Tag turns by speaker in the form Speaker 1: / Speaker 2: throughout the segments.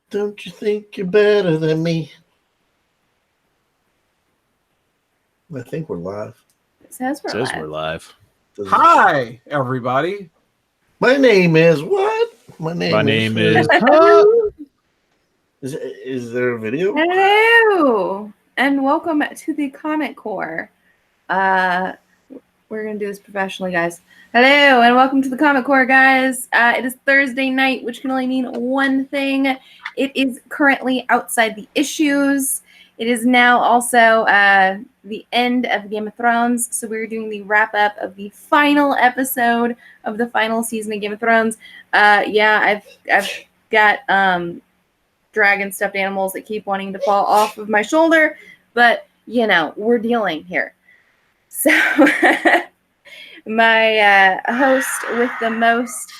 Speaker 1: Don't you think you're better than me? I think we're live.
Speaker 2: It says we're
Speaker 3: Says
Speaker 2: live.
Speaker 3: we're live.
Speaker 4: Hi, everybody.
Speaker 1: My name is what?
Speaker 3: My name is.
Speaker 1: Is there a video?
Speaker 2: Hello, and welcome to the Comic Core. We're gonna do this professionally, guys. Hello, and welcome to the Comic Core, guys. It is Thursday night, which can only mean one thing. It is currently outside the issues. It is now also the end of Game of Thrones, so we're doing the wrap up of the final episode of the final season of Game of Thrones. I've got dragon stuffed animals that keep wanting to fall off of my shoulder, but you know, we're dealing here. So my host with the most,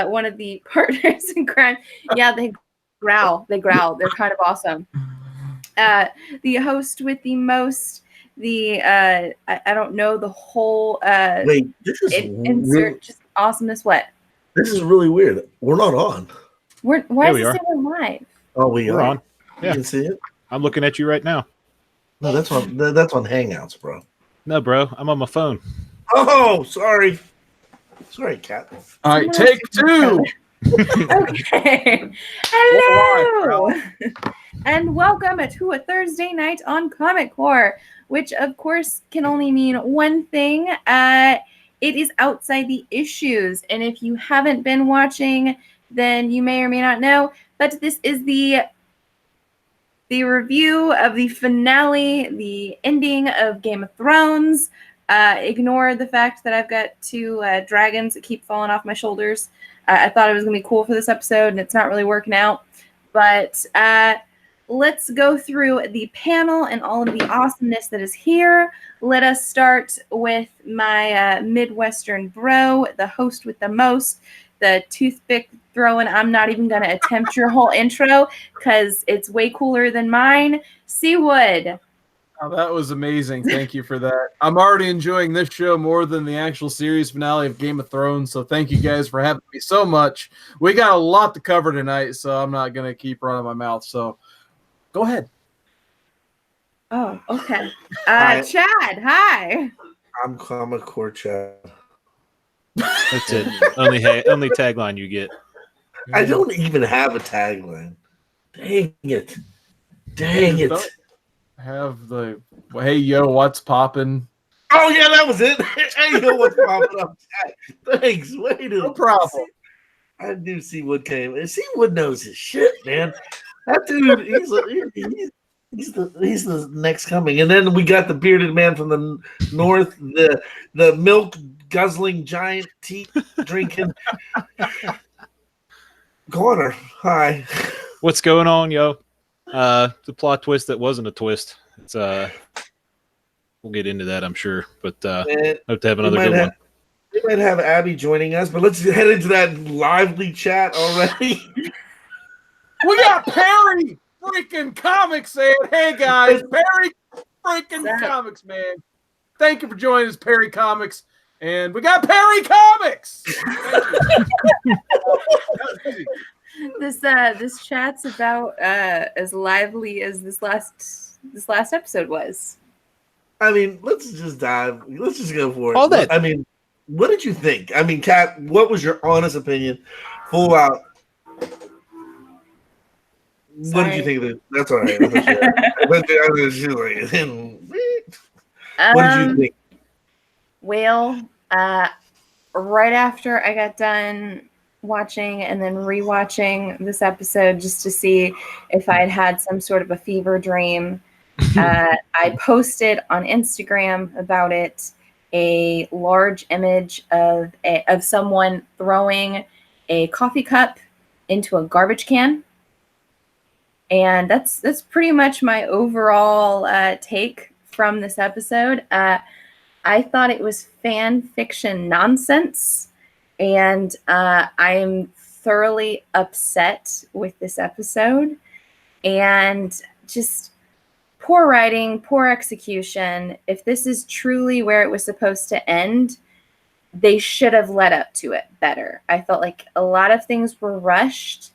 Speaker 2: one of the partners in crime, they growl, they're kind of awesome. The host with the most, I don't know the whole
Speaker 1: Wait, this is
Speaker 2: insert just awesomeness. What?
Speaker 1: This is really weird. We're not on.
Speaker 2: Why
Speaker 3: Yeah,
Speaker 2: is
Speaker 3: we
Speaker 2: it
Speaker 3: are.
Speaker 2: saying we're live?
Speaker 1: Oh, we're
Speaker 3: on.
Speaker 1: You
Speaker 3: Yeah.
Speaker 1: can see it.
Speaker 3: I'm looking at you right now.
Speaker 1: No, that's on Hangouts, bro.
Speaker 3: No, bro, I'm on my phone.
Speaker 1: Oh, sorry, Cat.
Speaker 4: All right, take two.
Speaker 2: Okay. Hello, and welcome to a Thursday night on Comic Core, which of course can only mean one thing. It is outside the issues, and if you haven't been watching, then you may or may not know, but this is the review of the finale, the ending of Game of Thrones. Ignore the fact that I've got two dragons that keep falling off my shoulders. I thought it was going to be cool for this episode, and it's not really working out. But let's go through the panel and all of the awesomeness that is here. Let us start with my Midwestern bro, the host with the most, the toothpick throwing. I'm not even going to attempt your whole intro because it's way cooler than mine. Seawood.
Speaker 4: Oh, that was amazing. Thank you for that. I'm already enjoying this show more than the actual series finale of Game of Thrones, so thank you guys for having me so much. We got a lot to cover tonight, so I'm not going to keep running my mouth, so go ahead.
Speaker 2: Oh, okay.
Speaker 1: Hi.
Speaker 2: Chad, hi.
Speaker 1: I'm Comic Core Chad.
Speaker 3: That's it. only tagline you get.
Speaker 1: I don't even have a tagline. Dang it.
Speaker 4: Have the hey yo, what's poppin'?
Speaker 1: Oh yeah, that was it. Hey, yo, what's popping up? Thanks. Wait a
Speaker 4: No problem.
Speaker 1: I knew Seawood came. And Seawood knows his shit, man. That dude, he's the next coming. And then we got the bearded man from the north, the milk guzzling giant tea drinking Connor. Hi.
Speaker 3: What's going on, yo? The plot twist that wasn't a twist. It's we'll get into that, I'm sure. But hope to have another good one.
Speaker 1: We might have Abby joining us, but let's head into that lively chat already.
Speaker 4: We got Perry freaking Comics saying, hey guys, Perry freaking Comics, man. Thank you for joining us, Perry Comics. And we got Perry Comics.
Speaker 2: This chat's about as lively as this last episode was.
Speaker 1: I mean, let's just go for it.
Speaker 3: All that.
Speaker 1: I mean, what did you think? I mean, Kat, what was your honest opinion? Full out. What did you think of it? That's all right. What did you think?
Speaker 2: Well, right after I got done watching and then rewatching this episode just to see if I'd had some sort of a fever dream, I posted on Instagram about it a large image of someone throwing a coffee cup into a garbage can. And that's pretty much my overall take from this episode. I thought it was fan fiction nonsense, and I'm thoroughly upset with this episode. And just poor writing, poor execution. If this is truly where it was supposed to end, they should have led up to it better. I felt like a lot of things were rushed.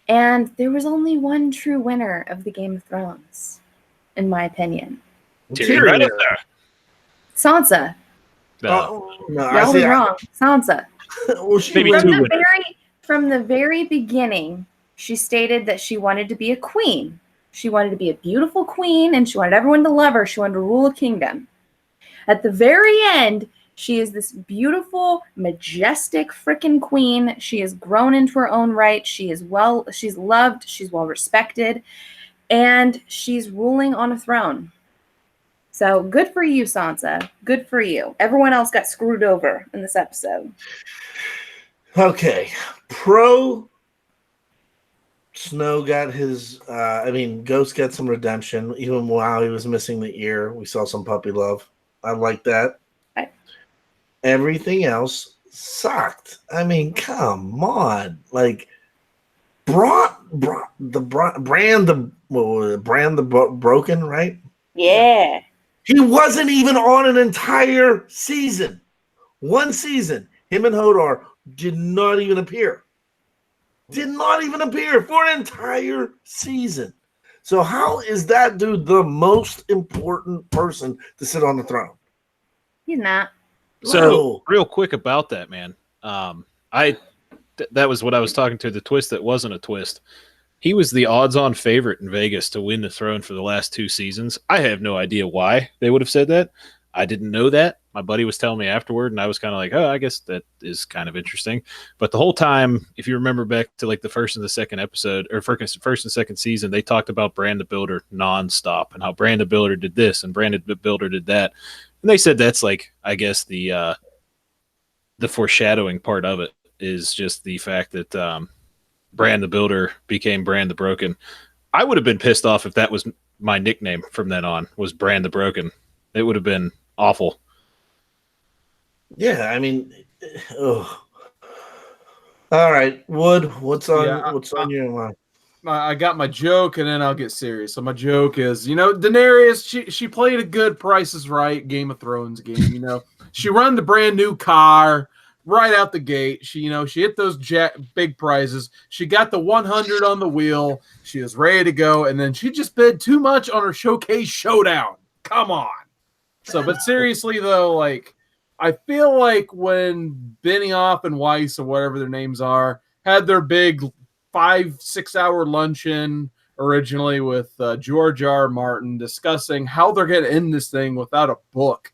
Speaker 2: And there was only one true winner of the Game of Thrones, in my opinion.
Speaker 3: Tyrion right up there.
Speaker 2: Sansa.
Speaker 1: No,
Speaker 2: Y'all was wrong. Sansa.
Speaker 1: Well,
Speaker 3: Maybe
Speaker 2: from the very beginning, she stated that she wanted to be a queen. She wanted to be a beautiful queen, and she wanted everyone to love her. She wanted to rule a kingdom. At the very end, she is this beautiful, majestic freaking queen. She has grown into her own right. She's loved, she's well respected, and she's ruling on a throne. So good for you, Sansa. Good for you. Everyone else got screwed over in this episode.
Speaker 1: Okay. Pro Snow got his Ghost got some redemption. Even while he was missing the ear, we saw some puppy love. I like that.
Speaker 2: Right.
Speaker 1: Everything else sucked. I mean, come on. Like Brand the Broken, right?
Speaker 2: Yeah.
Speaker 1: He wasn't even on an entire season. One season. Him and Hodor did not even appear. Did not even appear for an entire season. So how is that dude the most important person to sit on the throne?
Speaker 2: He's not.
Speaker 3: So real quick about that, man. That was what I was talking to, the twist that wasn't a twist. He was the odds-on favorite in Vegas to win the throne for the last 2 seasons. I have no idea why they would have said that. I didn't know that. My buddy was telling me afterward, and I was kind of like, oh, I guess that is kind of interesting. But the whole time, if you remember back to like the first and the second episode, or first and second season, they talked about Bran the Builder nonstop and how Bran the Builder did this and Bran the Builder did that. And they said that's like, I guess, the foreshadowing part of it is just the fact that Bran the Builder became Bran the Broken. I would have been pissed off if that was my nickname from then on, was Bran the Broken. It would have been awful.
Speaker 1: Yeah, I mean, ugh. All right, Wood, what's on your mind?
Speaker 4: I got my joke, and then I'll get serious. So my joke is, Daenerys, she played a good Price is Right Game of Thrones game. She run the brand new car right out the gate. She hit those big prizes. She got the 100 on the wheel. She was ready to go, and then she just bid too much on her showcase showdown. Come on. So, but seriously though, like, I feel like when Benioff and Weiss, or whatever their names are, had their big 5-6 hour luncheon originally with George R. Martin discussing how they're going to end this thing without a book.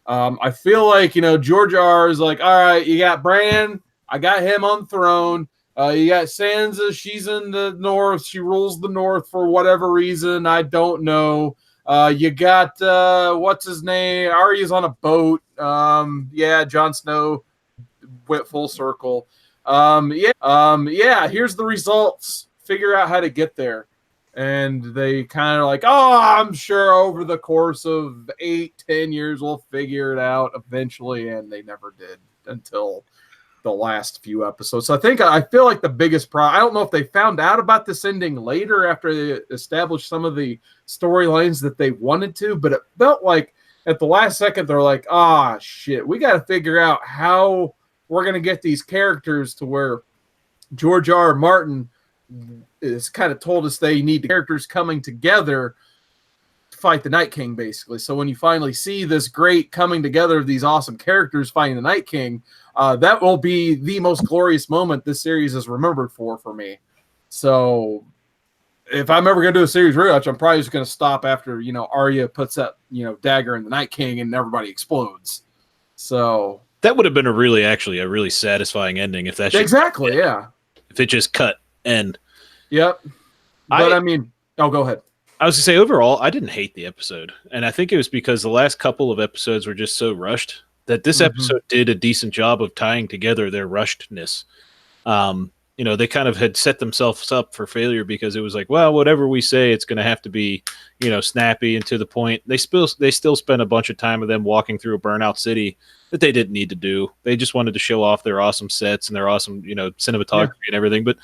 Speaker 4: I feel like, George R. is like, all right, you got Bran, I got him on the throne. You got Sansa, she's in the north. She rules the north for whatever reason. I don't know. You got, what's his name? Arya's on a boat. Jon Snow went full circle. Here's the results. Figure out how to get there. And they kind of like, I'm sure over the course of 8-10 years, we'll figure it out eventually. And they never did until the last few episodes. So I feel like the biggest problem, I don't know if they found out about this ending later after they established some of the storylines that they wanted to, but it felt like at the last second, they're like, shit, we got to figure out how we're going to get these characters to where George R. R. Martin is kind of told us they need the characters coming together to fight the Night King, basically. So when you finally see this great coming together of these awesome characters fighting the Night King, that will be the most glorious moment this series is remembered for me. So if I'm ever going to do a series rewatch, I'm probably just going to stop after, Arya puts that, dagger in the Night King and everybody explodes. So
Speaker 3: that would have been a really satisfying ending if that
Speaker 4: exactly, yeah.
Speaker 3: If it just cut end.
Speaker 4: Yep. But go ahead.
Speaker 3: I was going to say, overall, I didn't hate the episode. And I think it was because the last couple of episodes were just so rushed that this episode did a decent job of tying together their rushedness. They kind of had set themselves up for failure because it was like, well, whatever we say, it's going to have to be, snappy and to the point. They still spent a bunch of time with them walking through a burnout city that they didn't need to do. They just wanted to show off their awesome sets and their awesome, cinematography and everything. But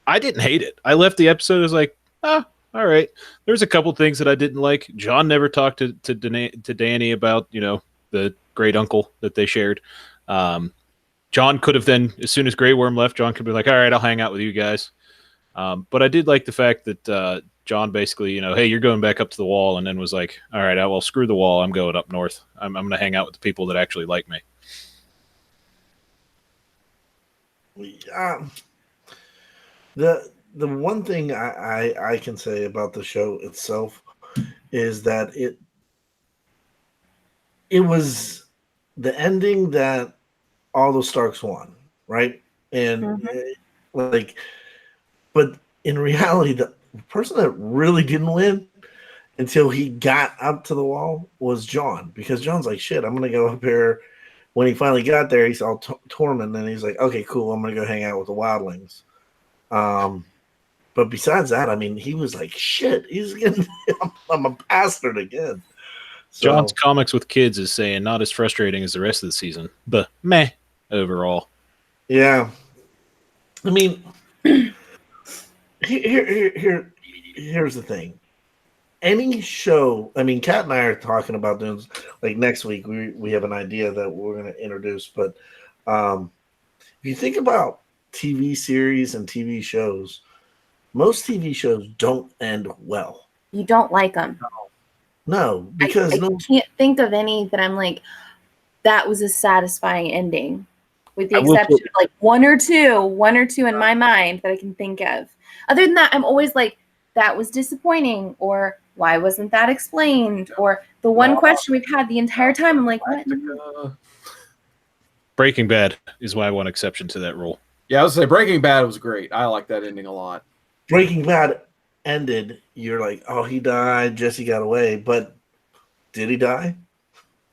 Speaker 3: I didn't hate it. I left the episode as like, all right. There's a couple things that I didn't like. John never talked to Dany about, the great uncle that they shared. John could have then, as soon as Grey Worm left, John could be like, all right, I'll hang out with you guys. But I did like the fact that John basically, hey, you're going back up to the wall, and then was like, all right, well, screw the wall. I'm going up north. I'm going to hang out with the people that actually like me.
Speaker 1: The one thing I can say about the show itself is that it was the ending that all the Starks won, right? And but in reality, the person that really didn't win until he got up to the wall was John, because John's like, shit, I'm gonna go up here. When he finally got there, he saw Tormund, and he's like, okay, cool, I'm gonna go hang out with the wildlings. But besides that, I mean, he was like, shit, he's getting I'm a bastard again. So,
Speaker 3: John's comics with kids is saying not as frustrating as the rest of the season, but meh overall.
Speaker 1: Yeah. I mean, here's the thing. Any show, I mean, Kat and I are talking about doing, like, next week, we have an idea that we're going to introduce, but if you think about TV series and TV shows, most TV shows don't end well.
Speaker 2: You don't like them.
Speaker 1: No, because
Speaker 2: I can't think of any that I'm like, that was a satisfying ending, with the exception of like one or two in my mind that I can think of. Other than that, I'm always like, that was disappointing, or why wasn't that explained? Or the one question we've had the entire time, I'm like, what?
Speaker 3: Breaking Bad is my one exception to that rule.
Speaker 4: Yeah, I would say Breaking Bad was great. I like that ending a lot.
Speaker 1: Breaking Bad ended, you're like, oh, he died, Jesse got away, but did he die?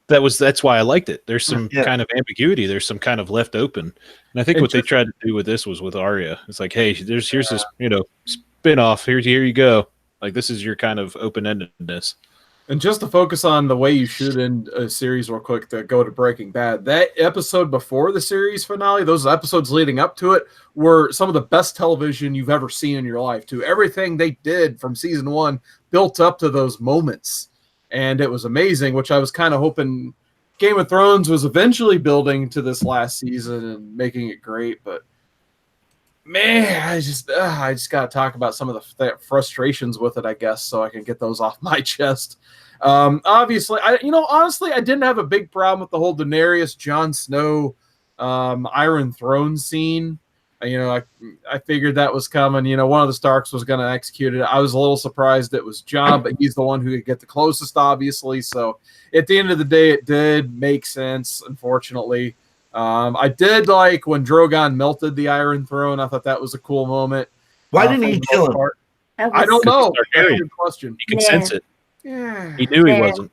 Speaker 3: That's why I liked it. There's some kind of ambiguity. There's some kind of left open. And I think what they tried to do with this was with Arya. It's like, hey, here's this, spin-off. Here you go. Like, this is your kind of open-endedness.
Speaker 4: And just to focus on the way you should end a series real quick to go to Breaking Bad, that episode before the series finale, those episodes leading up to it, were some of the best television you've ever seen in your life, too. Everything they did from season 1 built up to those moments. And it was amazing, which I was kind of hoping Game of Thrones was eventually building to this last season and making it great. But, man, I just got to talk about some of the frustrations with it, I guess, so I can get those off my chest. Obviously, honestly, I didn't have a big problem with the whole Daenerys, Jon Snow, Iron Throne scene. I figured that was coming. One of the Starks was going to execute it. I was a little surprised it was Jon, but he's the one who could get the closest, obviously. So at the end of the day, it did make sense, unfortunately. I did like when Drogon melted the Iron Throne. I thought that was a cool moment.
Speaker 1: Why didn't he kill him?
Speaker 4: I don't know.
Speaker 3: That's a
Speaker 4: good question.
Speaker 3: You can sense it.
Speaker 4: Yeah.
Speaker 3: He knew he wasn't.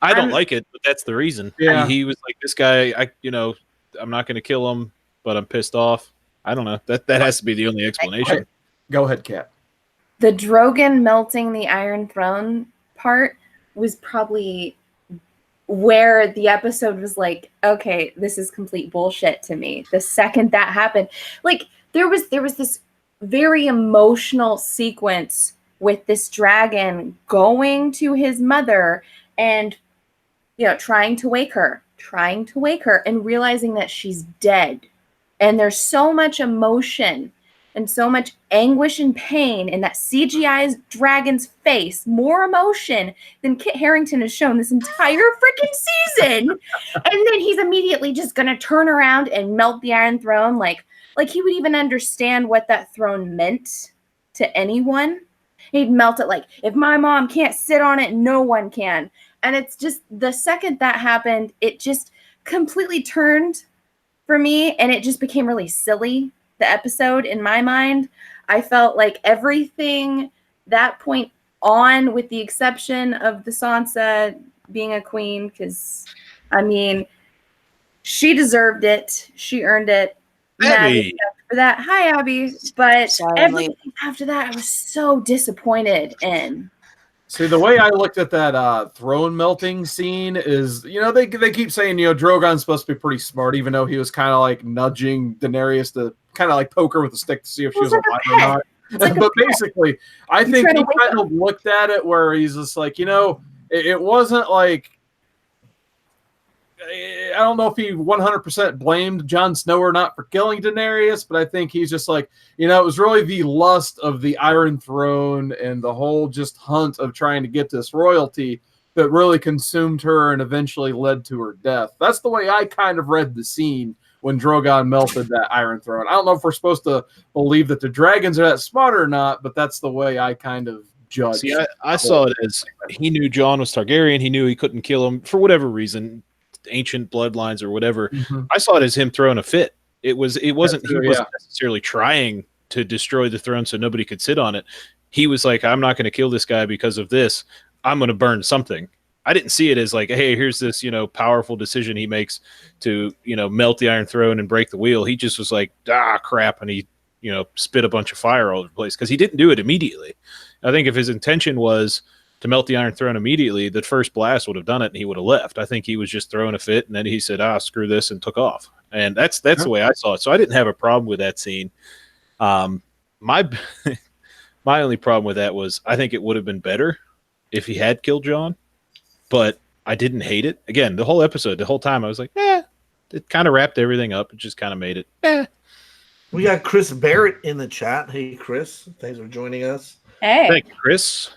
Speaker 3: I don't like it, but that's the reason.
Speaker 4: Yeah.
Speaker 3: He was like, this guy, I'm not going to kill him, but I'm pissed off. I don't know. That has to be the only explanation.
Speaker 4: Go ahead, Kat.
Speaker 2: The Drogon melting the Iron Throne part was probably where the episode was like, okay, this is complete bullshit to me. The second that happened, like there was this very emotional sequence with this dragon going to his mother and trying to wake her and realizing that she's dead. And there's so much emotion and so much anguish and pain in that CGI dragon's face, more emotion than Kit Harington has shown this entire freaking season. And then he's immediately just going to turn around and melt the Iron Throne. Like he would even understand what that throne meant to anyone. He'd melt it like, if my mom can't sit on it, no one can. And it's just the second that happened, it just completely turned for me, and it just became really silly, the episode, in my mind. I felt like everything that point on, with the exception of the Sansa being a queen, because, she deserved it. She earned it.
Speaker 3: Abby.
Speaker 2: For that. Hi, Abby. But everything after that, I was so disappointed in.
Speaker 4: See, the way I looked at that throne melting scene is, they keep saying, Drogon's supposed to be pretty smart, even though he was kind of like nudging Daenerys to kind of like poke her with a stick to see if she was alive or not. But basically, I think he kind of looked at it where he's just like, it wasn't like, I don't know if he 100% blamed Jon Snow or not for killing Daenerys, but I think he's just like, it was really the lust of the Iron Throne and the whole just hunt of trying to get this royalty that really consumed her and eventually led to her death. That's the way I kind of read the scene when Drogon melted that Iron Throne. I don't know if we're supposed to believe that the dragons are that smart or not, but that's the way I kind of judged.
Speaker 3: See, I saw it as he knew Jon was Targaryen. He knew he couldn't kill him for whatever reason, ancient bloodlines or whatever. I saw it as him throwing a fit. He wasn't necessarily trying to destroy the throne so nobody could sit on it. He was like, I'm not going to kill this guy because of this. I'm going to burn something. I didn't see it as like, hey, here's this, powerful decision he makes to, melt the Iron Throne and break the wheel. He just was like, crap. And he, spit a bunch of fire all over the place because he didn't do it immediately. I think if his intention was to melt the Iron Throne immediately, the first blast would have done it and he would have left. I think he was just throwing a fit and then he said, screw this, and took off. And that's the way I saw it. So I didn't have a problem with that scene. My only problem with that was I think it would have been better if he had killed Jon, but I didn't hate it. Again, the whole episode, the whole time I was like, it kind of wrapped everything up. It just kind of made it,
Speaker 1: We got Chris Barrett in the chat. Hey, Chris. Thanks for joining us.
Speaker 2: Hey.
Speaker 3: Thank you, Chris.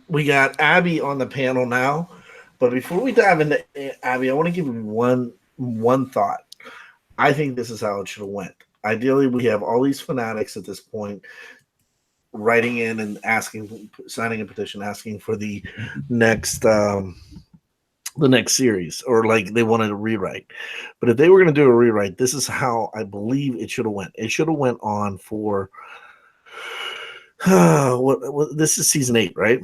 Speaker 1: We got Abby on the panel now. But before we dive into Abby, I want to give you one thought. I think this is how it should have went. Ideally, we have all these fanatics at this point writing in and signing a petition, asking for the next series, or like they wanted a rewrite. But if they were going to do a rewrite, this is how I believe it should have went. It should have went on for what this is season 8, right?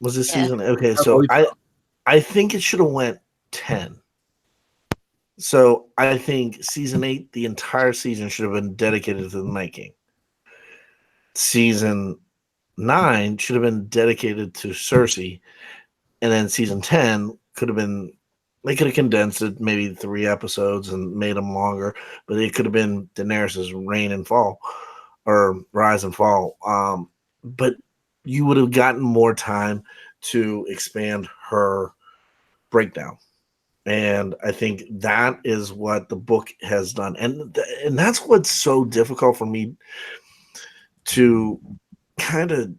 Speaker 1: Was this season? Okay, so I think it should have went 10. So I think season 8, the entire season should have been dedicated to the Night King. Season 9 should have been dedicated to Cersei, and then season 10 could have been, they could have condensed it, maybe 3 episodes and made them longer, but it could have been Daenerys' reign and fall, or rise and fall. But you would have gotten more time to expand her breakdown. And I think that is what the book has done. And that's what's so difficult for me to kind of,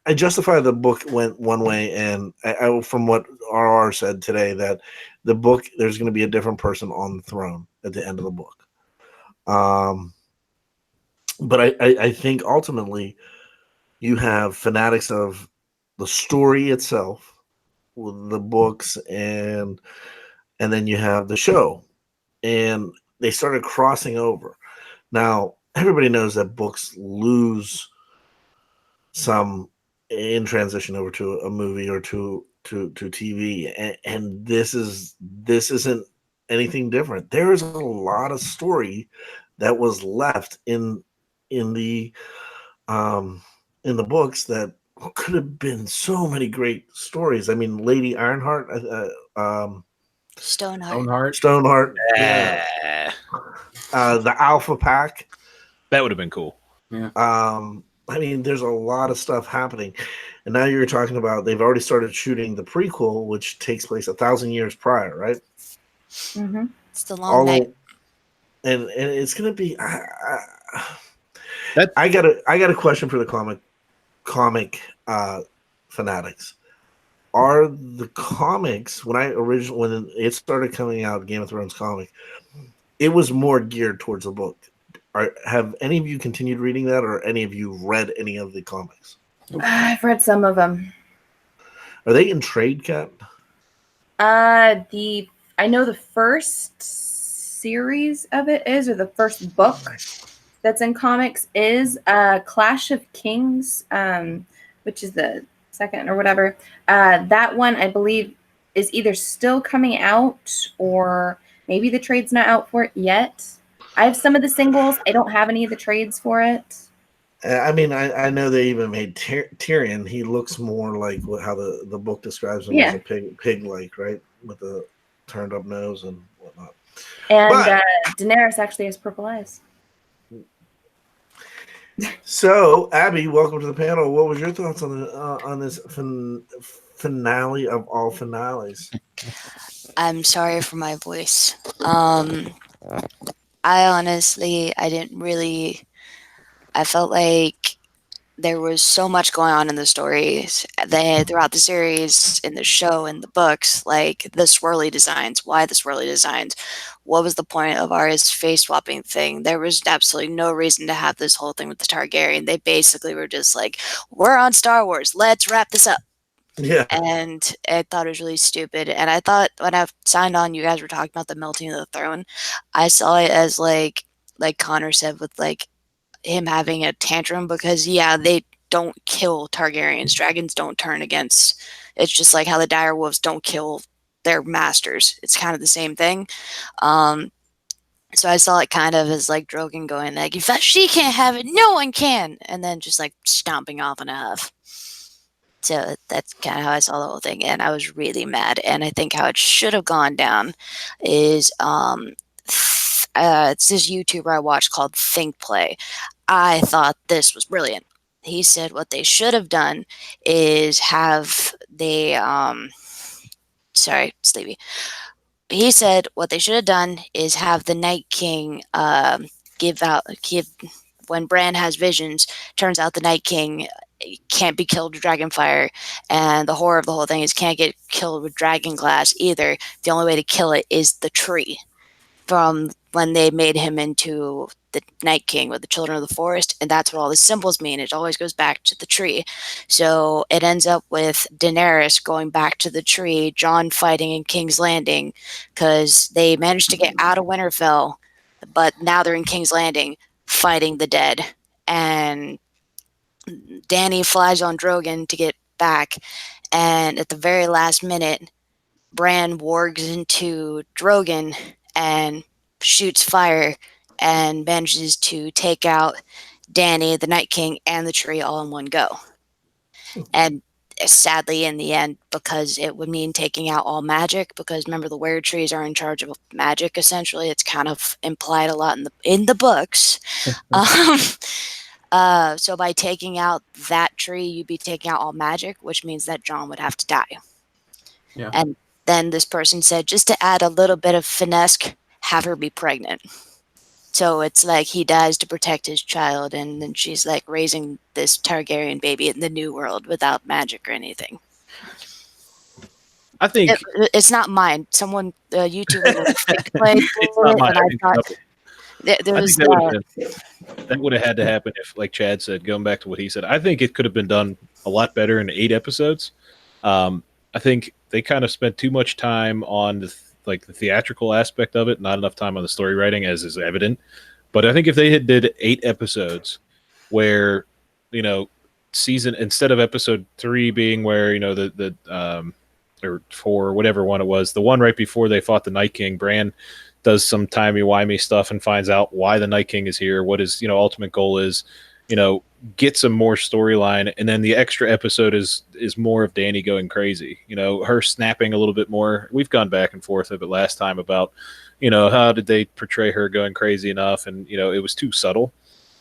Speaker 1: I justify the book went one way, and I from what RR said today, that the book, there's going to be a different person on the throne at the end of the book. But I think ultimately you have fanatics of the story itself, with the books, and then you have the show, and they started crossing over. Now everybody knows that books lose some in transition over to a movie or to TV, and this isn't anything different. There is a lot of story that was left in the books that could have been so many great stories. I mean, Lady Ironheart,
Speaker 5: Stoneheart.
Speaker 1: Yeah. The Alpha Pack.
Speaker 3: That would have been cool.
Speaker 4: Yeah.
Speaker 1: I mean, there's a lot of stuff happening, and now you're talking about they've already started shooting the prequel, which takes place 1,000 years prior, right?
Speaker 2: Mm-hmm.
Speaker 5: It's the long night.
Speaker 1: And it's gonna be. I got a question for the comic fanatics. Are the comics, when it started coming out, Game of Thrones comic, it was more geared towards the book. Have any of you continued reading that, or any of you read any of the comics?
Speaker 2: I've read some of them.
Speaker 1: Are they in trade, Kat?
Speaker 2: I know the first series of it is, or the first book that's in comics is Clash of Kings, which is the second or whatever. That one, I believe, is either still coming out, or maybe the trade's not out for it yet. I have some of the singles. I don't have any of the trades for it.
Speaker 1: I mean, I know they even made Tyrion. He looks more like how the book describes him, as a pig-like, right? With the turned up nose and whatnot.
Speaker 2: And Daenerys actually has purple eyes.
Speaker 1: So, Abby, welcome to the panel. What was your thoughts on this finale of all finales?
Speaker 5: I'm sorry for my voice. I didn't really. I felt like there was so much going on in the stories throughout the series, in the show, in the books, like the swirly designs. Why the swirly designs? What was the point of Arya's face swapping thing? There was absolutely no reason to have this whole thing with the Targaryen. They basically were just like, we're on Star Wars, let's wrap this up.
Speaker 1: Yeah.
Speaker 5: And I thought it was really stupid. And I thought when I signed on, you guys were talking about the melting of the throne. I saw it as like Connor said, with like him having a tantrum, because they don't kill Targaryens. Dragons don't turn against. It's just like how the dire wolves don't kill their masters. It's kind of the same thing. So I saw it kind of as like Drogon going like, if she can't have it, no one can, and then just like stomping off in a huff. So that's kind of how I saw the whole thing, and I was really mad. And I think how it should have gone down is it's this YouTuber I watched called Think Play. I thought this was brilliant. He said what they should have done is have sorry, Sleepy. He said what they should have done is have the Night King give when Bran has visions. Turns out the Night King can't be killed with dragonfire, and the horror of the whole thing is can't get killed with dragon glass either. The only way to kill it is the tree, from when they made him into the Night King with the Children of the Forest, and that's what all the symbols mean. It always goes back to the tree. So it ends up with Daenerys going back to the tree, Jon fighting in King's Landing, because they managed to get out of Winterfell, but now they're in King's Landing fighting the dead. And Dany flies on Drogon to get back, and at the very last minute, Bran wargs into Drogon and shoots fire and manages to take out Dany, the Night King, and the tree all in one go. And sadly, in the end, because it would mean taking out all magic, because remember, the were trees are in charge of magic, essentially. It's kind of implied a lot in the books. So by taking out that tree, you'd be taking out all magic, which means that Jon would have to die.
Speaker 4: Yeah.
Speaker 5: And then this person said, just to add a little bit of finesse, have her be pregnant. So it's like he dies to protect his child, and then she's like raising this Targaryen baby in the new world without magic or anything.
Speaker 3: I think
Speaker 5: It's not mine. Someone, YouTuber, played
Speaker 3: it's not mine.
Speaker 5: and I thought there was.
Speaker 3: That would have had to happen if, like Chad said, going back to what he said, I think it could have been done a lot better in 8 episodes. I think they kind of spent too much time on the theatrical aspect of it, not enough time on the story writing, as is evident. But I think if they had did 8 episodes where, season, instead of episode 3 being where, or 4, whatever one it was, the one right before they fought the Night King, Bran does some timey-wimey stuff and finds out why the Night King is here, what his, ultimate goal is, get some more storyline, and then the extra episode is more of Dany going crazy, her snapping a little bit more. We've gone back and forth of it last time about, how did they portray her going crazy enough, and it was too subtle.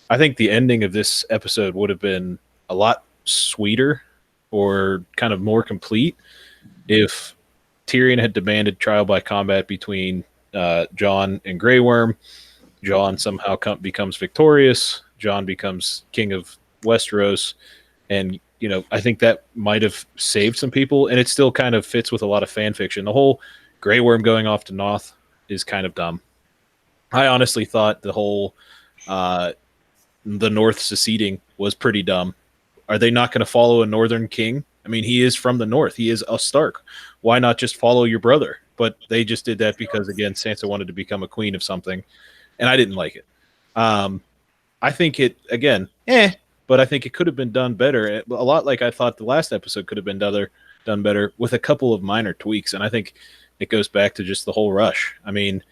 Speaker 3: I think the ending of this episode would have been a lot sweeter or kind of more complete if Tyrion had demanded trial by combat between Jon and Grey Worm. Jon somehow becomes victorious. Jon becomes king of Westeros, and I think that might have saved some people, and it still kind of fits with a lot of fan fiction. The whole Grey Worm going off to Noth is kind of dumb. I honestly thought the whole the North seceding was pretty dumb. Are they not going to follow a Northern king? I mean, he is from the North. He is a Stark. Why not just follow your brother? But they just did that because, again, Sansa wanted to become a queen of something, and I didn't like it. I think it, again, but I think it could have been done better. A lot like I thought the last episode could have been done better with a couple of minor tweaks, and I think it goes back to just the whole rush. I mean,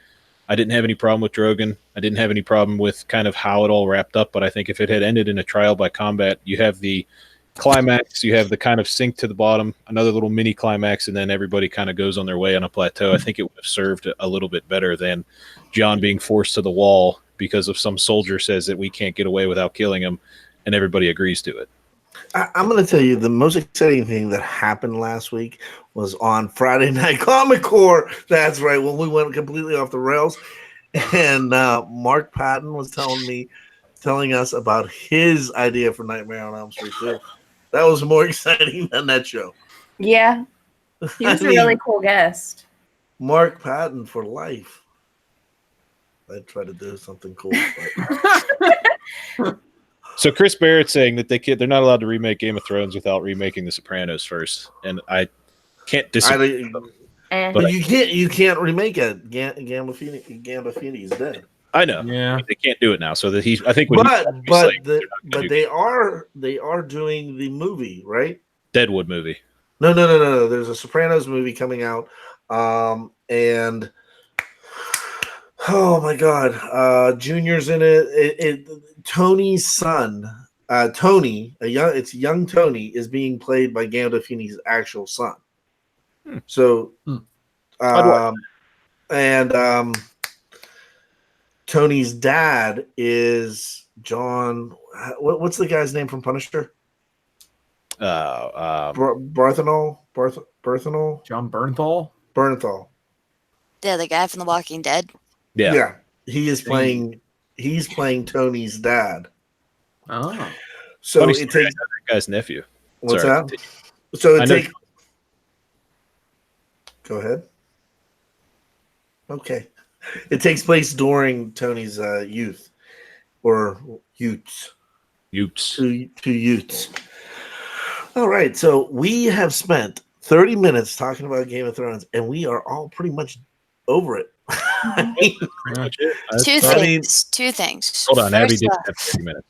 Speaker 3: I didn't have any problem with Drogon. I didn't have any problem with kind of how it all wrapped up, but I think if it had ended in a trial by combat, you have the climax, you have the kind of sink to the bottom, another little mini climax, and then everybody kind of goes on their way on a plateau. I think it would have served a little bit better than Jon being forced to the wall because of some soldier says that we can't get away without killing him, and everybody agrees to it.
Speaker 1: I'm going to tell you the most exciting thing that happened last week was on Friday Night Comic Core. That's right, when we went completely off the rails. And Mark Patton was telling us about his idea for Nightmare on Elm Street 2. That was more exciting than that show.
Speaker 2: Yeah. He was a really cool guest.
Speaker 1: Mark Patton for life. I'd try to do something cool. But...
Speaker 3: So Chris Barrett's saying that they're not allowed to remake Game of Thrones without remaking The Sopranos first, and I can't disagree.
Speaker 1: But you can't remake it. Gandolfini's dead.
Speaker 3: I know.
Speaker 4: Yeah,
Speaker 3: they can't do it now. So that I think.
Speaker 1: But they are doing the movie, right?
Speaker 3: Deadwood movie.
Speaker 1: No. There's a Sopranos movie coming out, and oh my God, Junior's in it. Tony's son, Tony, young Tony, is being played by Gandolfini's actual son. So, Tony's dad is John. What's the guy's name from Punisher? Barthenol.
Speaker 4: John Bernthal.
Speaker 5: Yeah, the guy from The Walking Dead.
Speaker 3: Yeah.
Speaker 1: He is playing. He's playing Tony's dad.
Speaker 4: Oh,
Speaker 1: so
Speaker 3: Funny
Speaker 1: it
Speaker 3: story,
Speaker 1: takes
Speaker 3: I know that guy's nephew.
Speaker 1: what's
Speaker 3: Sorry,
Speaker 1: that? So it takes. Go ahead. Okay, it takes place during Tony's youth, or youths. Two youths. All right, so we have spent 30 minutes talking about Game of Thrones, and we are all pretty much over it.
Speaker 5: Two things.
Speaker 3: Hold on, Abby did have 30 minutes.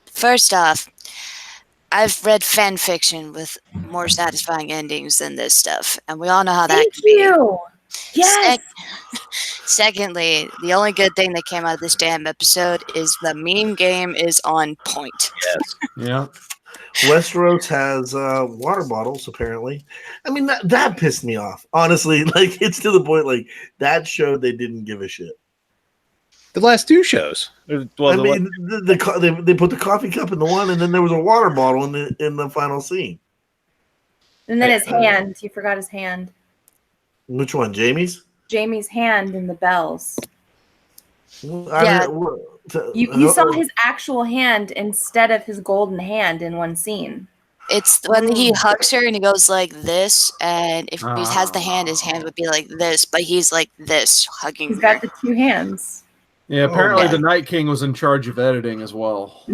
Speaker 5: First off, I've read fan fiction with more satisfying endings than this stuff, and we all know how that
Speaker 2: Thank
Speaker 5: can be.
Speaker 2: you. Yes.
Speaker 5: Secondly, the only good thing that came out of this damn episode is the meme game is on point.
Speaker 3: Yes.
Speaker 4: yeah.
Speaker 1: Westeros has water bottles, apparently. I mean, that pissed me off. Honestly, like, it's to the point, like, that show they didn't give a shit.
Speaker 3: The last two shows. Well,
Speaker 1: I mean, they put the coffee cup in the one, and then there was a water bottle in the final scene.
Speaker 2: And then his hand. You forgot his hand.
Speaker 1: Which one, Jamie's?
Speaker 2: Jamie's hand in the bells.
Speaker 5: Yeah.
Speaker 2: You saw his actual hand instead of his golden hand in one scene.
Speaker 5: It's when he hugs her and he goes like this, and if he has the hand, his hand would be like this, but he's like this, hugging
Speaker 2: He's
Speaker 5: her.
Speaker 2: got the two hands.
Speaker 4: Yeah, apparently
Speaker 5: yeah.
Speaker 4: the Night King was in charge of editing as well.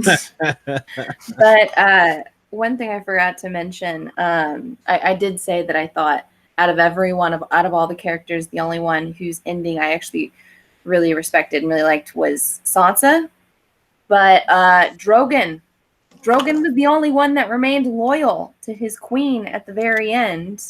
Speaker 2: But one thing I forgot to mention, I did say that I thought out of all the characters, the only one whose ending I actually really respected and really liked was Sansa. But Drogon was the only one that remained loyal to his queen at the very end.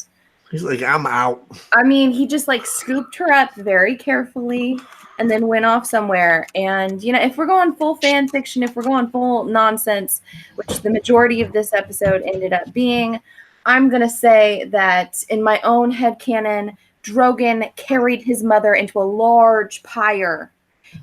Speaker 1: He's like, I'm out.
Speaker 2: I mean, he just like scooped her up very carefully and then went off somewhere. And, you know, if we're going full fan fiction, if we're going full nonsense, which the majority of this episode ended up being, I'm going to say that in my own headcanon, Drogon carried his mother into a large pyre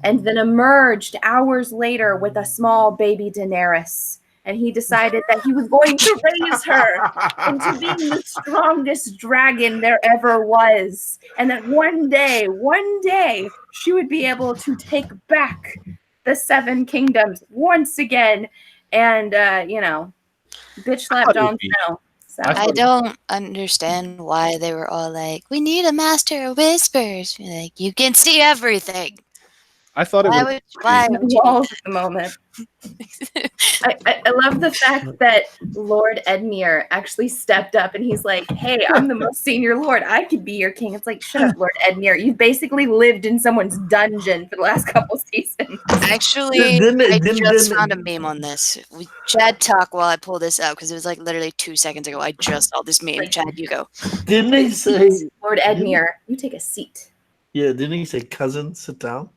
Speaker 2: and then emerged hours later with a small baby Daenerys. And he decided that he was going to raise her into being the strongest dragon there ever was. And that one day, she would be able to take back the Seven Kingdoms once again. And, bitch slap Jon Snow. So.
Speaker 5: I don't understand why they were all like, we need a master of whispers. Like, you can see everything.
Speaker 3: I thought it was
Speaker 2: why walls at the moment. I love the fact that Lord Edmure actually stepped up and he's like, hey, I'm the most senior lord. I could be your king. It's like, shut up, Lord Edmure. You've basically lived in someone's dungeon for the last couple seasons.
Speaker 5: Actually, I just found a meme on this. Chad, talk while I pull this up because it was like literally 2 seconds ago. I just saw this meme. Chad, you go.
Speaker 1: Didn't they say,
Speaker 2: Lord Edmure, you take a seat.
Speaker 1: Yeah, didn't he say, cousin, sit down?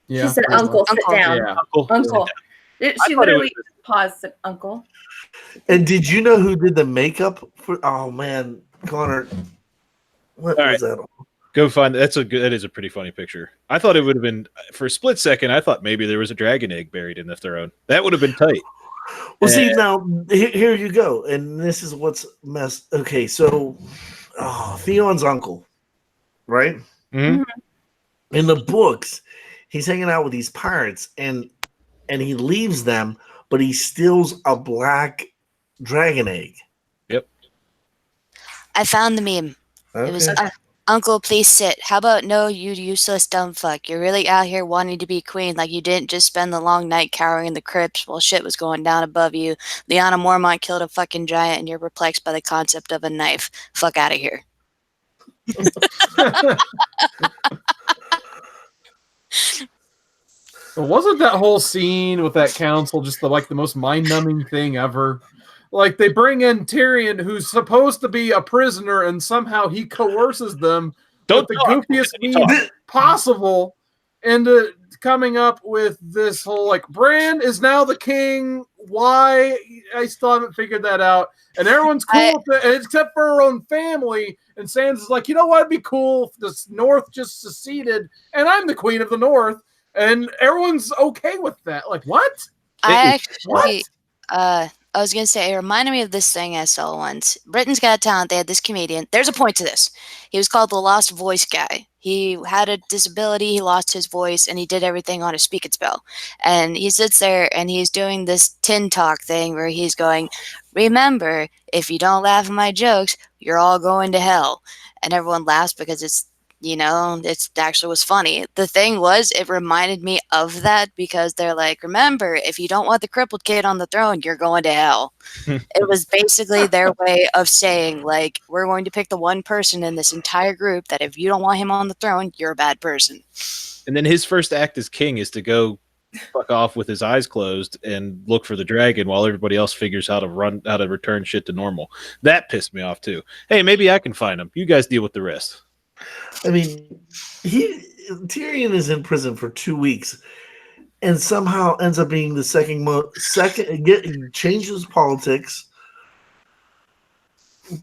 Speaker 4: Yeah.
Speaker 2: She said, uncle, sit down.
Speaker 4: Yeah.
Speaker 2: Uncle. She literally paused, said, uncle.
Speaker 1: And did you know who did the makeup for? Oh man, Connor, what was that?
Speaker 3: Go find that is a pretty funny picture. I thought it would have been for a split second. I thought maybe there was a dragon egg buried in the throne. That would have been tight.
Speaker 1: Well, see, now here you go, and this is what's messed. Okay, so Theon's uncle, right?
Speaker 3: Mhm.
Speaker 1: In the books, he's hanging out with these pirates, and he leaves them, but he steals a black dragon egg.
Speaker 3: Yep.
Speaker 5: I found the meme.
Speaker 1: Okay.
Speaker 5: It was Uncle, please sit. How about no, you useless dumb fuck. You're really out here wanting to be queen like you didn't just spend the long night cowering in the crypts while shit was going down above you. Lyanna Mormont killed a fucking giant and you're perplexed by the concept of a knife. Fuck out of here.
Speaker 4: But wasn't that whole scene with that council just the most mind-numbing thing ever? Like, they bring in Tyrion, who's supposed to be a prisoner, and somehow he coerces them with the goofiest means possible into coming up with this whole, like, Bran is now the king. Why? I still haven't figured that out. And everyone's cool with it, except for her own family. And Sansa's like, you know what? It'd be cool if the North just seceded, and I'm the queen of the North. And everyone's okay with that. Like, what?
Speaker 5: I was going to say, it reminded me of this thing I saw once. Britain's Got Talent, they had this comedian. There's a point to this. He was called the Lost Voice Guy. He had a disability, he lost his voice, and he did everything on a speak and spell. And he sits there and he's doing this tin talk thing where he's going, remember, if you don't laugh at my jokes, you're all going to hell. And everyone laughs because it's actually was funny. The thing was, it reminded me of that because they're like, remember, if you don't want the crippled kid on the throne, you're going to hell. It was basically their way of saying, like, we're going to pick the one person in this entire group that if you don't want him on the throne, you're a bad person.
Speaker 3: And then his first act as king is to go fuck off with his eyes closed and look for the dragon while everybody else figures how to return shit to normal. That pissed me off too. Hey, maybe I can find him. You guys deal with the rest.
Speaker 1: I mean, Tyrion is in prison for 2 weeks, and somehow ends up being the changes politics,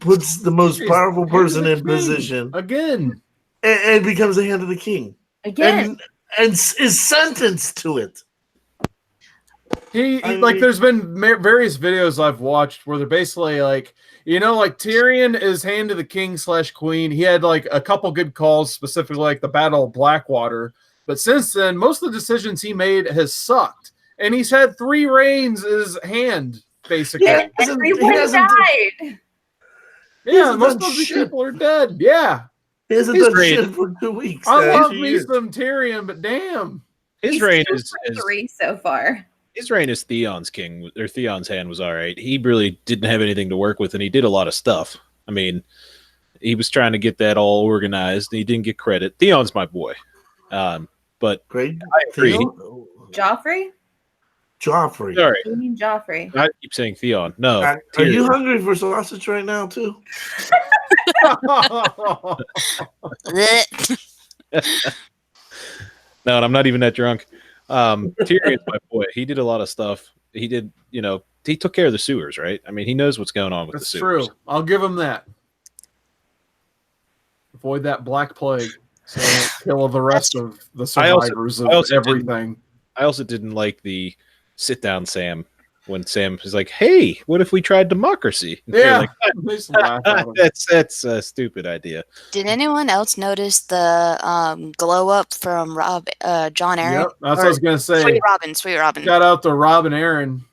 Speaker 1: puts the most powerful person in position
Speaker 4: again,
Speaker 1: and becomes the hand of the king
Speaker 2: again,
Speaker 1: and is sentenced to it.
Speaker 4: There's been various videos I've watched where they're basically like, like Tyrion is hand to the king / queen. He had like a couple good calls, specifically like the Battle of Blackwater. But since then, most of the decisions he made has sucked. And he's had 3 reigns as hand, basically.
Speaker 2: Yeah, everyone died.
Speaker 4: Yeah, most of these people are dead. Yeah.
Speaker 1: He hasn't done shit for 2 weeks.
Speaker 4: I love me some Tyrion, but damn.
Speaker 3: His reign is
Speaker 2: 3 so far.
Speaker 3: His reign as Theon's king, or Theon's hand, was all right. He really didn't have anything to work with, and he did a lot of stuff. I mean, he was trying to get that all organized. He didn't get credit. Theon's my boy. But
Speaker 1: great.
Speaker 3: I agree.
Speaker 2: Joffrey?
Speaker 3: Sorry.
Speaker 2: You mean Joffrey?
Speaker 3: I keep saying Theon. No.
Speaker 1: Are you hungry for sausage right now, too?
Speaker 3: No, and I'm not even that drunk. Tyrion's my boy. He did a lot of stuff. He did, he took care of the sewers, right? I mean, he knows what's going on with the sewers.
Speaker 4: That's true. I'll give him that. Avoid that black plague. So kill the rest of the survivors of everything.
Speaker 3: I also didn't like the sit down Sam when Sam was like, "Hey, what if we tried democracy?" And
Speaker 4: yeah,
Speaker 3: like, that's a stupid idea.
Speaker 5: Did anyone else notice the glow up from John Aaron?
Speaker 4: Yep, that's what I was gonna say.
Speaker 5: Sweet Robin.
Speaker 4: Shout out to Robin Aaron.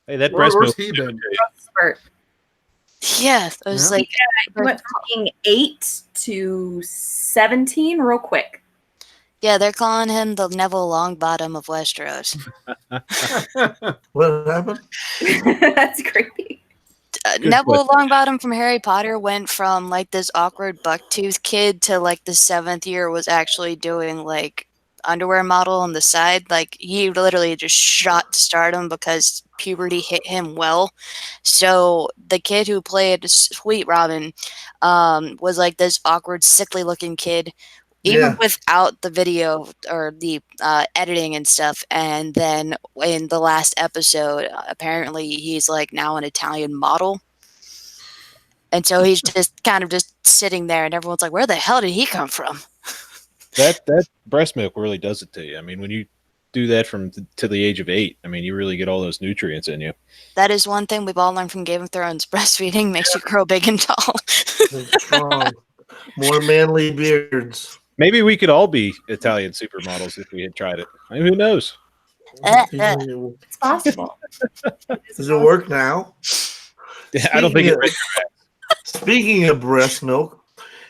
Speaker 3: Hey, that breast milk.
Speaker 5: Yeah, it was like
Speaker 2: he went from being 8 to 17 real quick.
Speaker 5: Yeah, they're calling him the Neville Longbottom of Westeros.
Speaker 1: What happened?
Speaker 2: That's creepy.
Speaker 5: Neville Longbottom from Harry Potter went from like this awkward bucktooth kid to like the 7th year was actually doing like underwear model on the side. Like he literally just shot to stardom because puberty hit him well. So the kid who played Sweet Robin was like this awkward, sickly looking kid. Even without the video or the editing and stuff. And then in the last episode, apparently he's like now an Italian model. And so he's just kind of just sitting there and everyone's like, where the hell did he come from?
Speaker 3: That breast milk really does it to you. I mean, when you do that to the age of 8, I mean, you really get all those nutrients in you.
Speaker 5: That is one thing we've all learned from Game of Thrones. Breastfeeding makes you grow big and tall.
Speaker 1: Strong. More manly beards.
Speaker 3: Maybe we could all be Italian supermodels if we had tried it. I mean, who knows?
Speaker 2: It's possible.
Speaker 1: Does it work now?
Speaker 3: I don't think it.
Speaker 1: Speaking of breast milk,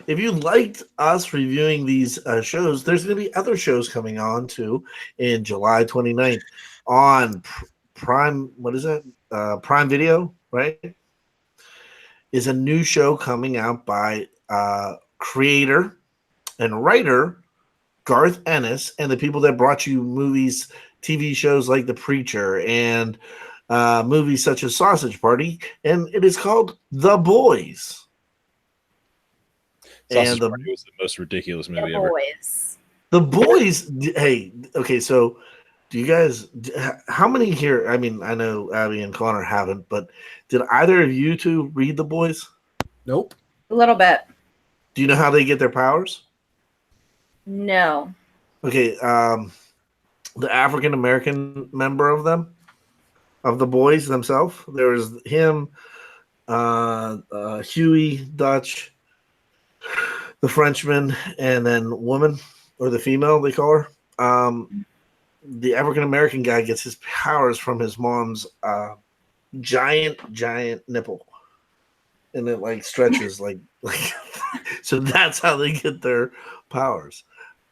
Speaker 1: if you liked us reviewing these shows, there's going to be other shows coming on too in July 29th on Prime. What is it? Prime Video, right? Is a new show coming out by creator and writer Garth Ennis and the people that brought you movies, TV shows like The Preacher and movies such as Sausage Party, and it is called The Boys.
Speaker 3: Sausage Party was the most ridiculous movie ever.
Speaker 1: The Boys. Hey, okay, so do you guys? How many here? I mean, I know Abby and Connor haven't, but did either of you two read The Boys?
Speaker 4: Nope.
Speaker 2: A little bit.
Speaker 1: Do you know how they get their powers?
Speaker 2: No.
Speaker 1: Okay, the African American member of them, of the boys themselves. There was him, Huey, Dutch, the Frenchman, and then woman, or the female, they call her. The African American guy gets his powers from his mom's giant nipple, and it like stretches like so that's how they get their powers.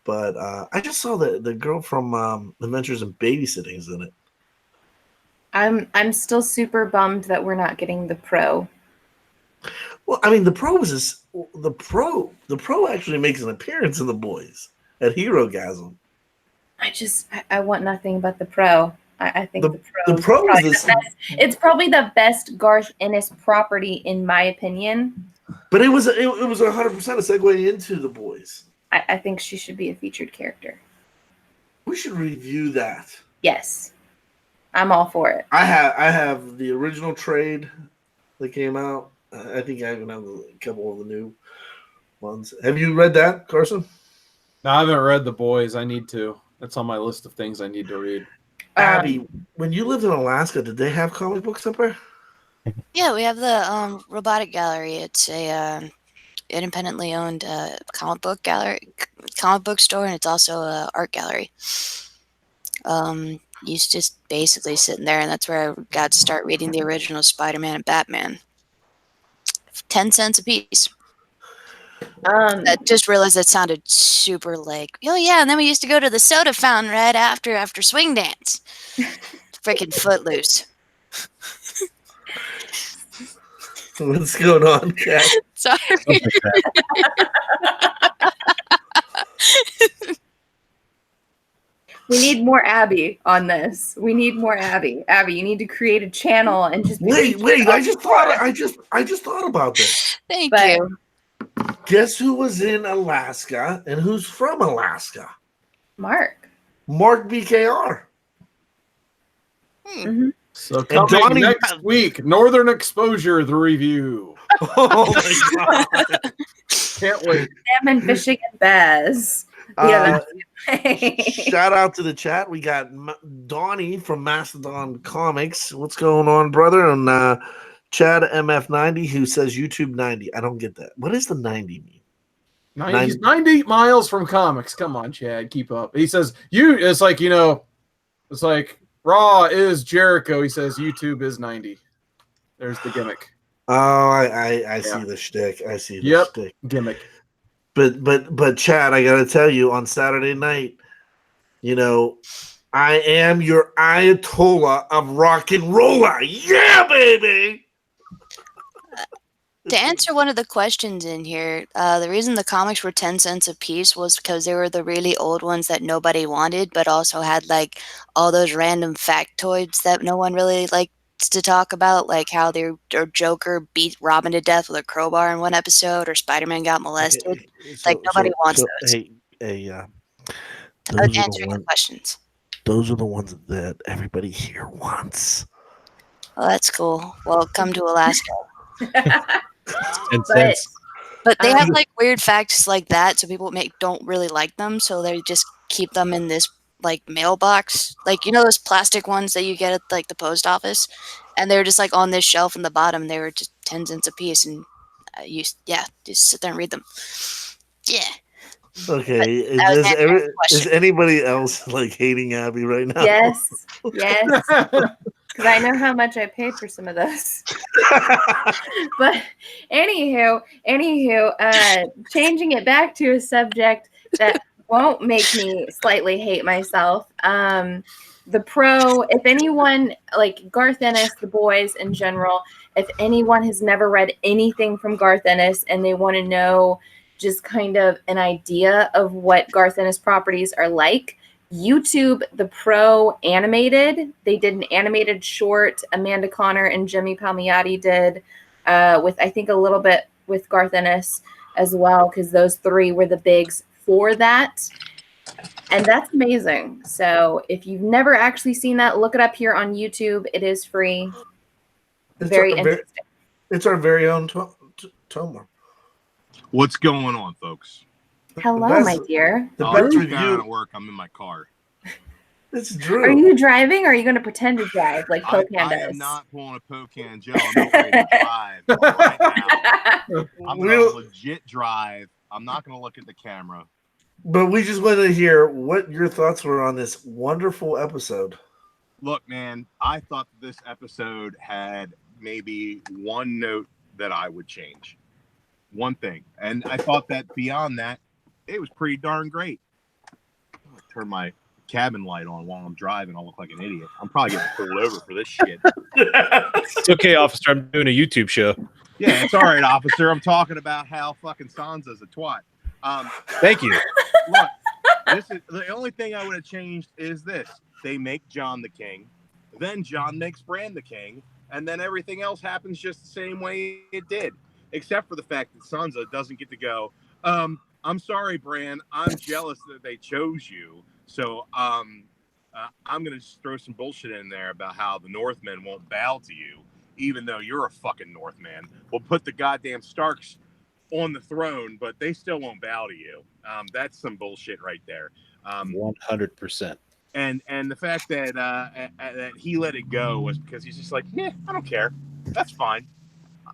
Speaker 1: But I just saw the girl from Adventures in Babysitting is in it.
Speaker 2: I'm still super bummed that we're not getting the pro.
Speaker 1: Well, I mean, the pro actually makes an appearance in The Boys at Herogasm.
Speaker 2: I want nothing but the pro. I think
Speaker 1: the pro is this.
Speaker 2: It's probably the best Garth Ennis property in my opinion.
Speaker 1: But it was 100% a segue into The Boys.
Speaker 2: I think she should be a featured character.
Speaker 1: We should review that.
Speaker 2: Yes, I'm all for it.
Speaker 1: I have the original trade that came out. I think I even have a couple of the new ones. Have you read that, Carson?
Speaker 4: No, I haven't read The Boys. I need to. That's on my list of things I need to read.
Speaker 1: Abby, when you lived in Alaska, did they have comic books up there?
Speaker 5: Yeah, we have the Robotic Gallery. It's a independently owned comic book store, and it's also an art gallery. Used to just basically sitting there, and that's where I got to start reading the original Spider-Man and Batman. 10 cents a piece. I just realized that sounded super like, oh yeah, and then we used to go to the soda fountain right after swing dance. Freaking Footloose.
Speaker 1: What's going on, Kat?
Speaker 5: Sorry.
Speaker 2: We need more Abby on this. We need more Abby. Abby, you need to create a channel and just
Speaker 1: wait. I just thought about this.
Speaker 5: Thank
Speaker 2: But-
Speaker 5: you.
Speaker 1: Guess who was in Alaska and who's from Alaska?
Speaker 2: Mark.
Speaker 1: Mark BKR.
Speaker 4: So coming
Speaker 1: Donnie-
Speaker 4: next week, Northern Exposure, the review.
Speaker 1: Oh my god!
Speaker 4: Can't wait.
Speaker 2: Salmon fishing and Baz. Yeah.
Speaker 1: Shout out to the chat. We got Donnie from Mastodon Comics. What's going on, brother? And Chad MF90 who says YouTube 90. I don't get that. What does the 90 mean?
Speaker 4: He's 90 miles from comics. Come on, Chad, keep up. He says it's like, it's like Raw is Jericho. He says YouTube is 90. There's the gimmick.
Speaker 1: Oh, I see the shtick. I see the shtick.
Speaker 4: Gimmick.
Speaker 1: But Chad, I gotta tell you, on Saturday night, I am your Ayatollah of rock and roller. Yeah, baby.
Speaker 5: To answer one of the questions in here, the reason the comics were 10 cents a piece was because they were the really old ones that nobody wanted, but also had like all those random factoids that no one really likes to talk about, like how their Joker beat Robin to death with a crowbar in one episode, or Spider-Man got molested.
Speaker 1: Okay,
Speaker 5: nobody wants those. Answering the questions.
Speaker 1: Those are the ones that everybody here wants.
Speaker 5: Well, that's cool. Well, come to Alaska.
Speaker 3: 10 cents.
Speaker 5: But they have like weird facts like that, so people don't really like them, so they just keep them in this like mailbox, like those plastic ones that you get at like the post office, and they're just like on this shelf in the bottom. They were just 10 cents a piece, and just sit there and read them. Yeah.
Speaker 1: Okay, is anybody else like hating Abby right now?
Speaker 2: Yes, yes. Because I know how much I paid for some of those. But anywho, changing it back to a subject that won't make me slightly hate myself. The Pro, if anyone, like Garth Ennis, The Boys in general, if anyone has never read anything from Garth Ennis and they want to know just kind of an idea of what Garth Ennis properties are like, YouTube, The Pro animated. They did an animated short. Amanda Connor and Jimmy Palmiotti did with, I think, a little bit with Garth Ennis as well, because those three were the bigs for that. And that's amazing. So if you've never actually seen that, look it up here on YouTube. It is free. Very interesting.
Speaker 1: It's our very own Tomar.
Speaker 6: What's going on, folks?
Speaker 2: Hello, my dear.
Speaker 1: The
Speaker 6: I'm
Speaker 1: best
Speaker 6: just
Speaker 1: review.
Speaker 6: down at work. I'm in my car.
Speaker 1: It's Drew.
Speaker 2: Are you driving, or are you going to pretend to drive like
Speaker 6: I
Speaker 2: Pocan
Speaker 6: am
Speaker 2: does?
Speaker 6: not pulling a Pocan Joe. I'm not ready to drive right now. I'm going to legit drive. I'm not going to look at the camera.
Speaker 1: But we just wanted to hear what your thoughts were on this wonderful episode.
Speaker 6: Look, man, I thought this episode had maybe one note that I would change. One thing. And I thought that beyond that, it was pretty darn great. I'll turn my cabin light on while I'm driving. I'll look like an idiot. I'm probably getting pulled over for this shit.
Speaker 3: It's okay, officer. I'm doing a YouTube show.
Speaker 6: Yeah, it's all right, officer. I'm talking about how fucking Sansa's a twat.
Speaker 3: Thank you.
Speaker 6: Look, this is the only thing I would have changed is this. They make Jon the king, then Jon makes Bran the king, and then everything else happens just the same way it did. Except for the fact that Sansa doesn't get to go, I'm sorry, Bran, I'm jealous that they chose you. So I'm going to just throw some bullshit in there about how the Northmen won't bow to you, even though you're a fucking Northman. We'll put the goddamn Starks on the throne, but they still won't bow to you. That's some bullshit right there.
Speaker 3: 100%.
Speaker 6: And the fact that that he let it go was because he's just like, yeah, I don't care. That's fine.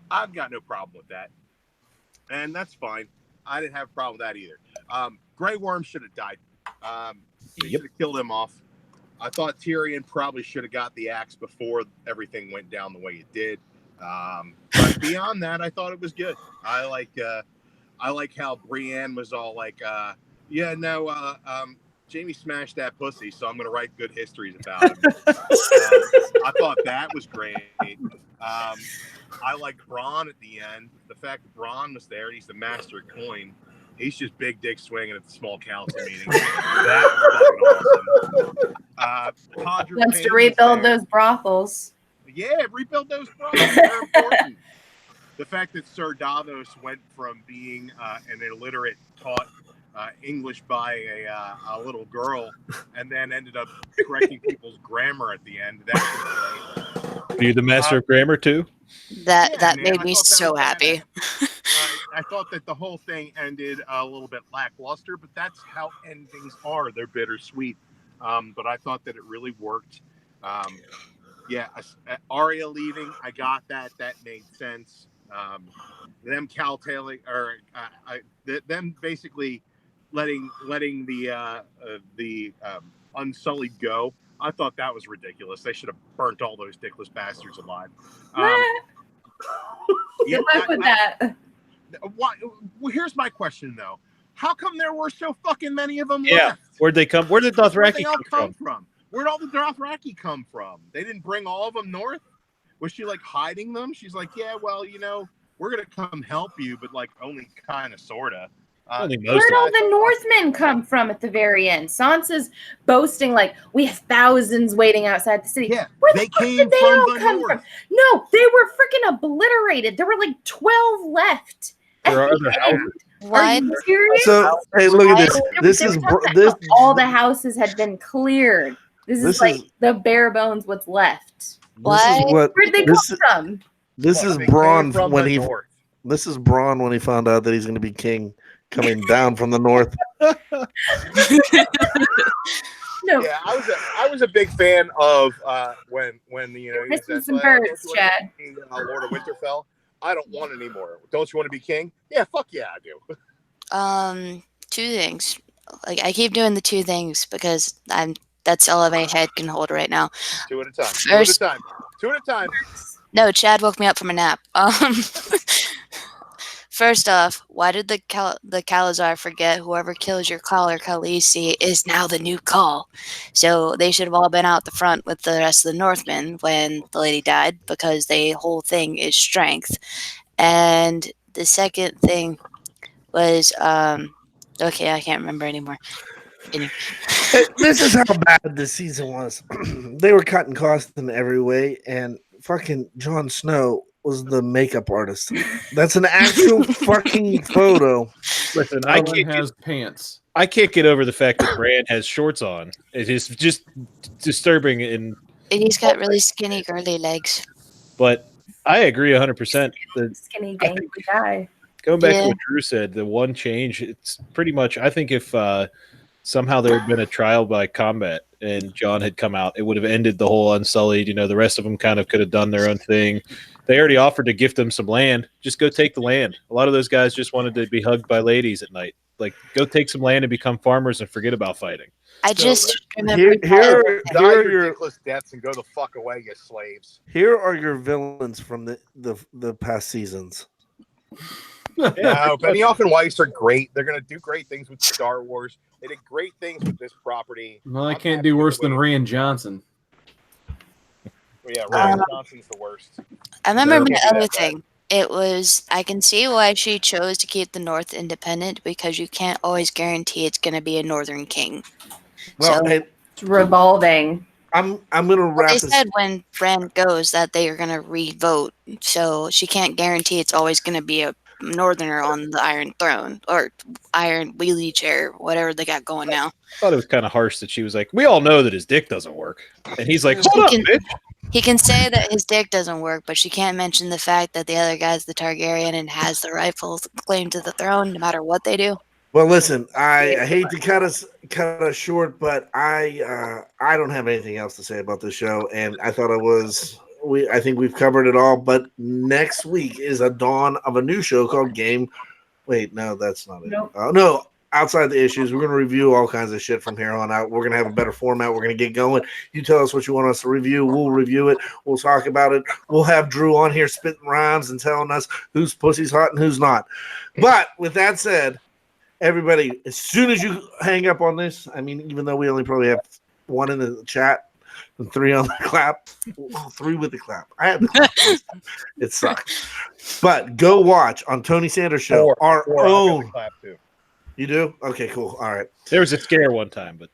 Speaker 6: I've got no problem with that. And that's fine. I didn't have a problem with that either. Grey Worm should have died. They should have killed him off. I thought Tyrion probably should have got the axe before everything went down the way it did. But beyond that, I thought it was good. I like how Brienne was all like, Jamie smashed that pussy, so I'm going to write good histories about him. I thought that was great. I like Bronn at the end. The fact that Bronn was there, he's the master of coin. He's just big dick swinging at the small council meeting. That was fucking awesome.
Speaker 2: Wants to rebuild those brothels.
Speaker 6: Yeah, rebuild those brothels. They're important. The fact that Sir Davos went from being an illiterate, taught English by a little girl, and then ended up correcting people's grammar at the end.
Speaker 3: Are you the master of grammar too?
Speaker 5: That made me so happy.
Speaker 6: I thought that the whole thing ended a little bit lackluster, but that's how endings are. They're bittersweet. But I thought that it really worked. Arya leaving, I got that. That made sense. Them cowtailing, or them basically letting the Unsullied go. I thought that was ridiculous. They should have burnt all those dickless bastards alive.
Speaker 2: Good luck with that.
Speaker 6: Well, here's my question though: how come there were so fucking many of them
Speaker 3: Yeah,
Speaker 6: left?
Speaker 3: where'd they come? Where did Dothraki
Speaker 6: come from? Where'd all the Dothraki come from? They didn't bring all of them north. Was she like hiding them? She's like, yeah, well, we're gonna come help you, but like only kind of, sorta.
Speaker 2: Where'd all the Northmen come from at the very end? Sansa's boasting like we have thousands waiting outside the city.
Speaker 6: Yeah,
Speaker 2: where the fuck did they all come from? No, they were freaking obliterated. There were like 12 left.
Speaker 3: There are other houses.
Speaker 2: Are you serious?
Speaker 1: So hey, look at this.
Speaker 2: All the houses had been cleared. This is like the bare bones what's left.
Speaker 5: What?
Speaker 2: Where'd they come from?
Speaker 1: This is Bronn when he This is Braun when he found out that he's going to be king, coming down from the north.
Speaker 2: No,
Speaker 6: Yeah, I was a big fan of when he
Speaker 2: Christmas
Speaker 6: said,
Speaker 2: and
Speaker 6: "Well,
Speaker 2: birds,
Speaker 6: don't you wanna
Speaker 2: Chad."
Speaker 6: be king, Lord of Winterfell. I don't want any more. Don't you want to be king? Yeah, fuck yeah, I do.
Speaker 5: Two things. Like I keep doing the two things because that's all my head can hold right now.
Speaker 6: Two at a time.
Speaker 5: First-
Speaker 6: Two at a time.
Speaker 5: No, Chad woke me up from a nap. First off, why did the Khalazar forget whoever kills your Khal or Khaleesi is now the new Khal? So they should have all been out the front with the rest of the Northmen when the lady died because the whole thing is strength. And the second thing was okay, I can't remember anymore. Anyway.
Speaker 1: This is how bad this season was. They were cutting costs in every way, and fucking Jon Snow was the makeup artist. That's an actual fucking photo.
Speaker 3: Listen,
Speaker 4: No one has pants.
Speaker 3: I can't get over the fact that Bran has shorts on. It is just disturbing. And
Speaker 5: He's got really skinny, girly legs.
Speaker 3: but I agree 100%.
Speaker 2: Skinny gangly guy.
Speaker 3: Going back to
Speaker 5: Yeah.
Speaker 3: what Drew said, the one change, it's pretty much. I think if somehow there had been a trial by combat and Jon had come out, it would have ended the whole Unsullied. The rest of them kind of could have done their own thing. They already offered to gift them some land. Just go take the land. A lot of those guys just wanted to be hugged by ladies at night. Like, go take some land and become farmers and forget about fighting.
Speaker 5: I
Speaker 1: So,
Speaker 5: just
Speaker 1: Here,
Speaker 5: remembered
Speaker 1: here,
Speaker 6: Die
Speaker 1: here, are
Speaker 6: your
Speaker 1: your,
Speaker 6: ridiculous deaths and go the fuck away, you slaves.
Speaker 1: here are your villains from the past seasons.
Speaker 6: No, Benioff and Weiss are great. They're going to do great things with Star Wars. They did great things with this property.
Speaker 4: Well, I
Speaker 6: I'm
Speaker 4: can't
Speaker 6: happy
Speaker 4: do
Speaker 6: with
Speaker 4: worse
Speaker 6: the way-
Speaker 4: than Rian Johnson.
Speaker 6: Yeah, Ryan Johnson's the worst.
Speaker 5: I remember
Speaker 6: No,
Speaker 5: the
Speaker 6: can't do
Speaker 5: other
Speaker 6: that,
Speaker 5: thing. It was I can see why she chose to keep the North independent because you can't always guarantee it's going to be a Northern king.
Speaker 1: Well,
Speaker 5: So-
Speaker 1: hey,
Speaker 2: It's revolving.
Speaker 1: I'm gonna
Speaker 5: Well,
Speaker 1: wrap
Speaker 5: they
Speaker 1: this.
Speaker 5: said when Bran goes that they are going to re-vote, so she can't guarantee it's always going to be a Northerner on the Iron Throne or Iron Wheelie Chair, whatever they got going now.
Speaker 3: I thought it was kind of harsh that she was like, "We all know that his dick doesn't work," and he's like, "Hold up,
Speaker 5: He can-
Speaker 3: bitch."
Speaker 5: He can say that his dick doesn't work, but she can't mention the fact that the other guy's the Targaryen and has the rightful claim to the throne, no matter what they do.
Speaker 1: Well, listen, I hate to cut us short, but I don't have anything else to say about this show, and I thought I think we've covered it all. But next week is a dawn of a new show called Game. Wait, no, that's not it.
Speaker 2: Nope.
Speaker 1: No, Outside the Issues. We're gonna review all kinds of shit from here on out. We're gonna have a better format. We're gonna get going. You tell us what you want us to review. We'll review it. We'll talk about it. We'll have Drew on here spitting rhymes and telling us whose pussy's hot and who's not. But with that said, everybody, as soon as you hang up on this, I mean, even though we only probably have one in the chat and three on the clap, three with the clap. I had the clap. It sucks. But go watch on Tony Sanders' show our
Speaker 6: Four, I've got
Speaker 1: own.
Speaker 6: the clap too.
Speaker 1: You do? Okay, cool. All right.
Speaker 3: There was a scare one time, but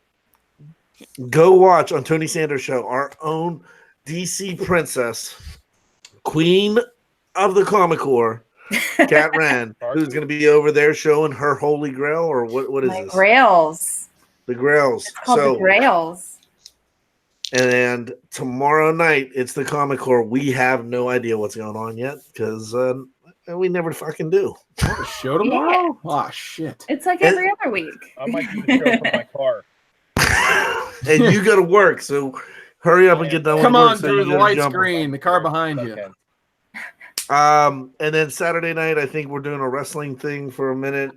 Speaker 1: Go watch on Tony Sanders' show our own DC princess, Queen of the Comic Core, Cat Rand, who's going to be over there showing her Holy Grail, or what is
Speaker 2: My
Speaker 1: this?
Speaker 2: Grails.
Speaker 1: The Grails.
Speaker 2: It's called the Grails.
Speaker 1: And tomorrow night, it's the Comic Core. We have no idea what's going on yet because we never fucking do.
Speaker 4: The show tomorrow? Oh, shit.
Speaker 2: It's like every other week.
Speaker 6: I might do the show from my car.
Speaker 1: And you got to work, so hurry up and get done with
Speaker 4: Come
Speaker 1: work.
Speaker 4: on,
Speaker 1: so
Speaker 4: through
Speaker 1: you
Speaker 4: the
Speaker 1: get a
Speaker 4: light
Speaker 1: jump.
Speaker 4: screen, the car behind you.
Speaker 6: Okay.
Speaker 1: And then Saturday night, I think we're doing a wrestling thing for a minute.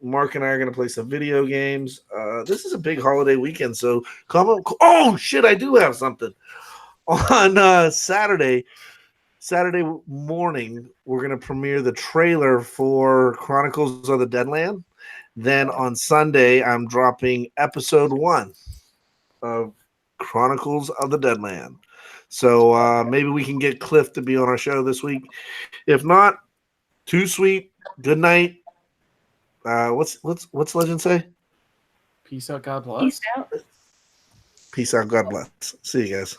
Speaker 1: Mark and I are going to play some video games. This is a big holiday weekend, so come on. Oh, shit, I do have something. On Saturday morning, we're going to premiere the trailer for Chronicles of the Deadland. Then on Sunday, I'm dropping episode 1 of Chronicles of the Deadland. So maybe we can get Cliff to be on our show this week. If not, too sweet. Good night. What's Legend say?
Speaker 4: Peace out, God bless.
Speaker 2: Peace out.
Speaker 1: Peace out. God bless. See you guys.